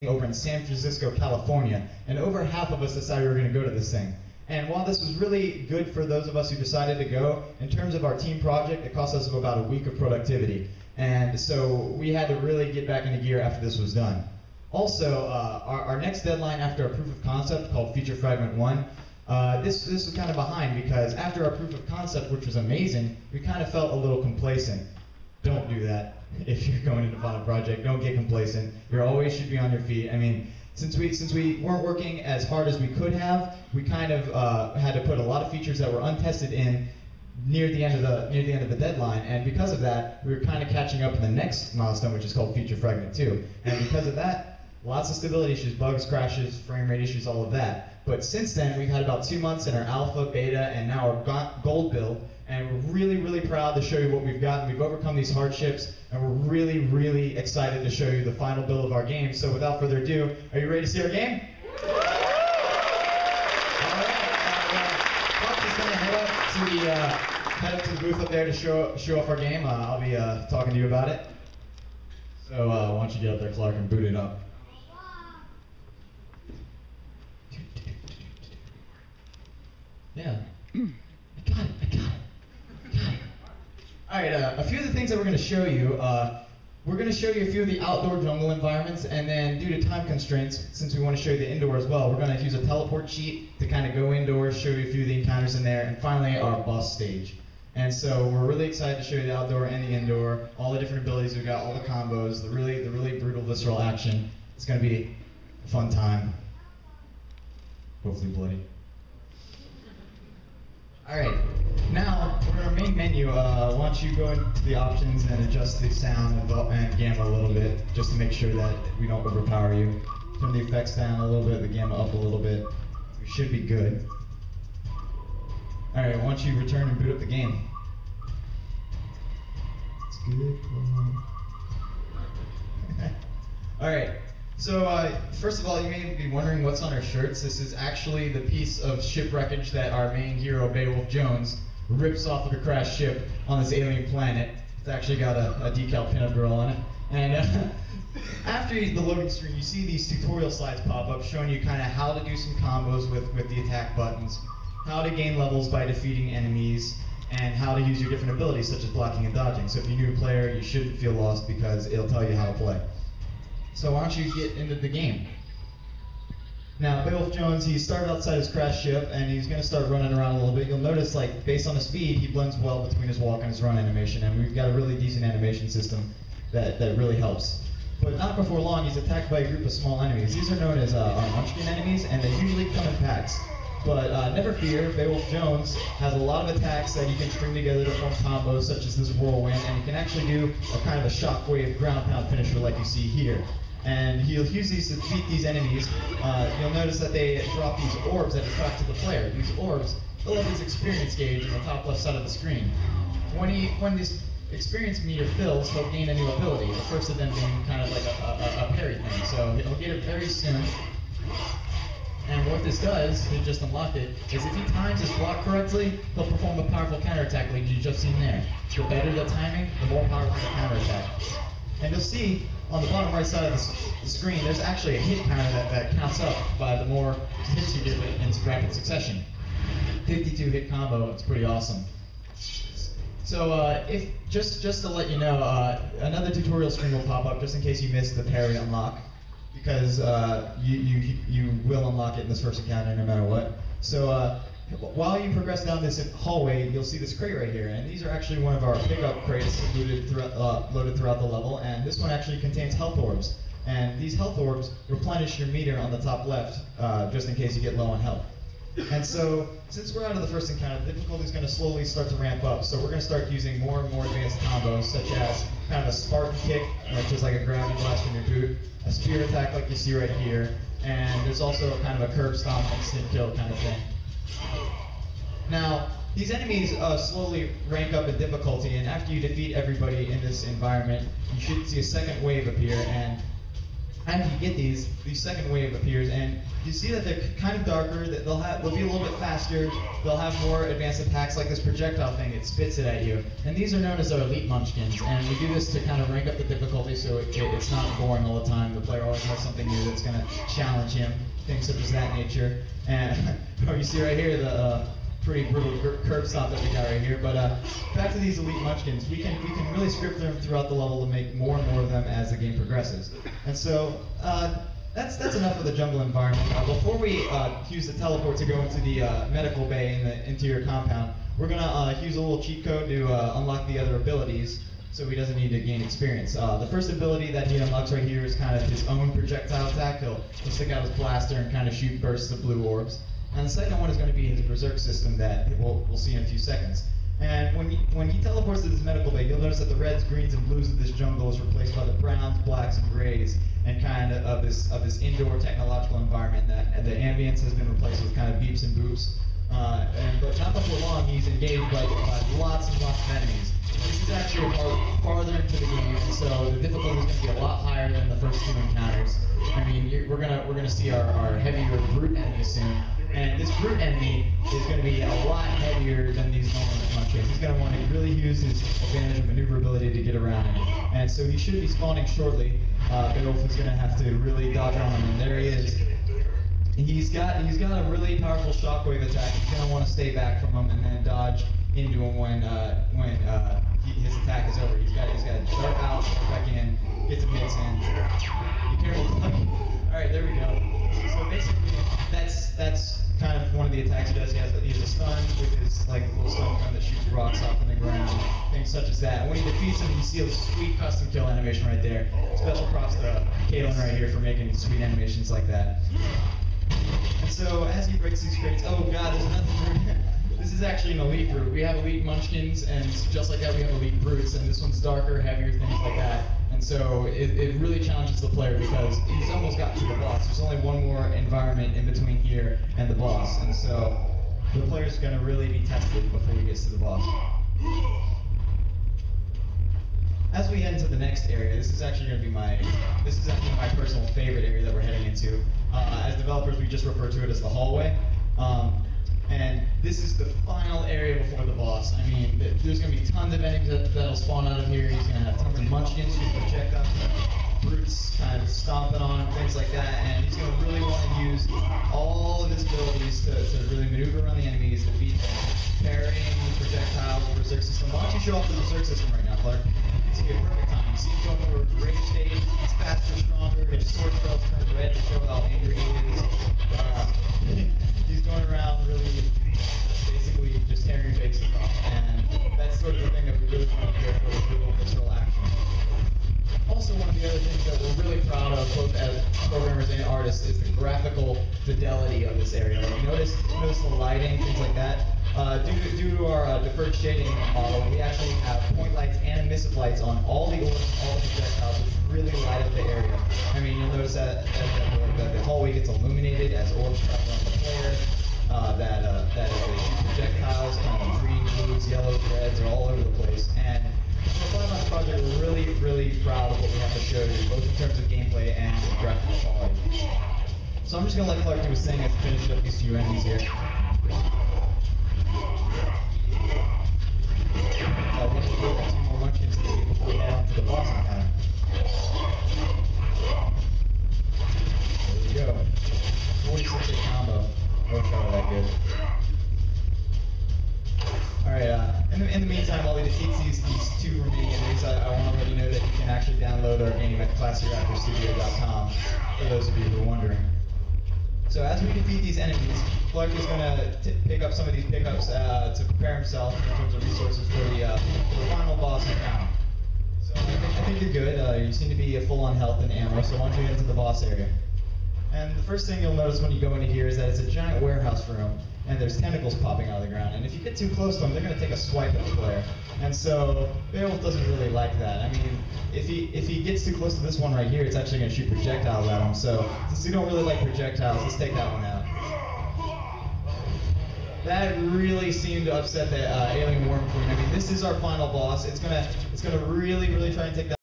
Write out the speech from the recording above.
over in San Francisco, California, and over half of us decided we were going to go to this thing. And while this was really good for those of us who decided to go, in terms of our team project, it cost us about a week of productivity. And so we had to really get back into gear after this was done. Also, our next deadline after a proof of concept called Feature Fragment 1, this was kind of behind because after our proof of concept, which was amazing, we kind of felt a little complacent. Don't do that if you're going into final project. Don't get complacent. You always should be on your feet. I mean, since we weren't working as hard as we could have, we kind of had to put a lot of features that were untested in near the end of the deadline, and because of that, we were kind of catching up in the next milestone, which is called Feature Fragment 2. And because of that, lots of stability issues, bugs, crashes, frame rate issues, all of that. But since then, we've had about 2 months in our alpha, beta, and now our gold build, and we're really, really proud to show you what we've gotten. We've overcome these hardships, and we're really, really excited to show you the final build of our game. So without further ado, are you ready to see our game? All right, Mark is going to head up to the booth up there to show off our game. I'll be talking to you about it. So why don't you get up there, Clark, and boot it up. Yeah. I got it. All right, a few of the things that we're going to show you. We're going to show you a few of the outdoor jungle environments, and then due to time constraints, since we want to show you the indoor as well, we're going to use a teleport cheat to kind of go indoors, show you a few of the encounters in there, and finally our boss stage. And so we're really excited to show you the outdoor and the indoor, all the different abilities we've got, all the combos, the really brutal visceral action. It's going to be a fun time. Hopefully bloody. All right, now for our main menu, why don't you go into the options and adjust the sound and gamma a little bit, just to make sure that we don't overpower you. Turn the effects down a little bit, the gamma up a little bit. We should be good. All right, why don't you return and boot up the game? It's good. All right. So first of all, you may be wondering what's on our shirts. This is actually the piece of shipwreckage that our main hero, Beowulf Jones, rips off of a crashed ship on this alien planet. It's actually got a decal pinup girl on it. And after the loading screen, you see these tutorial slides pop up showing you kind of how to do some combos with the attack buttons, how to gain levels by defeating enemies, and how to use your different abilities such as blocking and dodging. So if you're a new player, you shouldn't feel lost because it'll tell you how to play. So why don't you get into the game? Now, Beowulf Jones, he started outside his crash ship, and he's going to start running around a little bit. You'll notice, like, based on his speed, he blends well between his walk and his run animation, and we've got a really decent animation system that really helps. But not before long, he's attacked by a group of small enemies. These are known as our munchkin enemies, and they usually come in packs. But never fear, Beowulf Jones has a lot of attacks that he can string together to form combos, such as this whirlwind, and he can actually do a kind of a shockwave ground pound finisher like you see here. And he'll use these to defeat these enemies. You'll notice that they drop these orbs that attract to the player. These orbs fill up his experience gauge in the top left side of the screen. When this experience meter fills, he'll gain a new ability. The first of them being kind of like a parry thing. So he'll get it very soon. And what this does, to just unlock it, is if he times his block correctly, he'll perform a powerful counterattack like you just seen there. The better the timing, the more powerful the counterattack. And you'll see on the bottom right side of the screen, there's actually a hit counter that counts up by the more hits you get in rapid succession. 52 hit combo, it's pretty awesome. So if just to let you know, another tutorial screen will pop up just in case you missed the parry unlock, because you will unlock it in this first encounter no matter what. So while you progress down this hallway, you'll see this crate right here, and these are actually one of our pickup crates loaded throughout the level, and this one actually contains health orbs. And these health orbs replenish your meter on the top left, just in case you get low on health. And so, since we're out of the first encounter, the difficulty is going to slowly start to ramp up. So we're going to start using more and more advanced combos, such as kind of a Spartan kick, which is like a gravity blast from your boot, a spear attack like you see right here, and there's also kind of a curb stomp, instant kill kind of thing. Now, these enemies slowly rank up in difficulty, and after you defeat everybody in this environment, you should see a second wave appear, and after you get these, the second wave appears, and you see that they're kind of darker. That they'll be a little bit faster. They'll have more advanced attacks, like this projectile thing. It spits it at you. And these are known as our elite munchkins. And we do this to kind of rank up the difficulty, so it's not boring all the time. The player always has something new that's going to challenge him, things such as that nature. And you see right here the pretty brutal curb stop that we got right here. But back to these elite munchkins, we can really script them throughout the level to make more and more of them as the game progresses. And so that's enough of the jungle environment. Before we use the teleport to go into the medical bay in the interior compound, we're gonna use a little cheat code to unlock the other abilities, so he doesn't need to gain experience. The first ability that he unlocks right here is kind of his own projectile attack. He'll stick out his blaster and kind of shoot bursts of blue orbs. And the second one is going to be his berserk system that we'll see in a few seconds. And when he teleports to this medical bay, you'll notice that the reds, greens, and blues of this jungle is replaced by the browns, blacks, and grays, and kind of this indoor technological environment. That the ambience has been replaced with kind of beeps and boops. But not before long, he's engaged by lots and lots of enemies. This is actually farther into the game, and so the difficulty is going to be a lot higher than the first two encounters. I mean, we're gonna see our heavier brute enemies soon, and this brute enemy is going to be a lot heavier than these normal munchkins. He's going to want to really use his advantage of maneuverability to get around him, and so he should be spawning shortly. Beowulf is going to have to really dodge on him, and there he is. He's got a really powerful shockwave attack. He's going to want to stay back from him and then dodge into him when his attack is over. He's got to dart out, dart back in, get some hits in. Be careful. All right, there we go. So basically, that's kind of one of the attacks he does. He has a stun with his little stun gun that shoots rocks off on the ground, things such as that. And when he defeats him, you see a sweet custom kill animation right there. Special props to Caitlin right here for making sweet animations like that. And so as he breaks these crates, oh god, there's another brute. This is actually an elite brute. We have elite munchkins, and just like that we have elite brutes, and this one's darker, heavier, things like that. And so it really challenges the player because he's almost gotten to the boss. There's only one more environment in between here and the boss, and so the player's going to really be tested before he gets to the boss. As we head into the next area, this is actually my personal favorite area that we're heading into. As developers, we just refer to it as the hallway. And this is the final area before the boss. I mean, there's going to be tons of enemies that'll spawn out of here. He's going to have tons of munchkins, projectiles, brutes kind of stomping on him, things like that. And he's going to really want to use all of his abilities to really maneuver around the enemies, defeat them, parrying the projectiles, the berserk system. Why don't you show off the berserk system right now, Clark? It's going to be a perfect time. You see him going over a rage state. It's faster, stronger. His sword spells turn red to show how angry he is. He's going around really basically just tearing your face off, and that's sort of the thing that we really want to go for with real visceral action. Also, one of the other things that we're really proud of, both as programmers and artists, is the graphical fidelity of this area. Like, notice the lighting, things like that. Due to our deferred shading model, we actually have point lights and emissive lights on all the orbs, all the projectiles, which really light up the area. I mean, you'll notice that the hallway gets illuminated as orbs travel around the player. That as they shoot projectiles, kind of green, blues, yellows, reds are all over the place. And for a 5-month project, we're really proud of what we have to show you, both in terms of gameplay and graphical quality. So I'm just going to let Clark do his thing and finish up these few enemies here. We'll just go over 2 more munchkins before we head on to the boss encounter. There we go. 46-hit combo. No shot that good. Alright, in the meantime, while he defeats these 2 remaining enemies, I want to let you know that you can actually download our game at classyraptorstudio.com, for those of you who are wondering. So as we defeat these enemies, Clark is going to pick up some of these pickups to prepare himself in terms of resources for the final boss encounter. So I think you're good. You seem to be full on health and ammo, so why don't you get into the boss area. And the first thing you'll notice when you go into here is that it's a giant warehouse room, and there's tentacles popping out of the ground. And if you get too close to them, they're going to take a swipe at the player. And so Beowulf doesn't really like that. I mean, if he gets too close to this one right here, it's actually going to shoot projectiles at him. So since you don't really like projectiles, let's take that one out. That really seemed to upset the alien worm queen. I mean, this is our final boss. It's gonna really try and take that.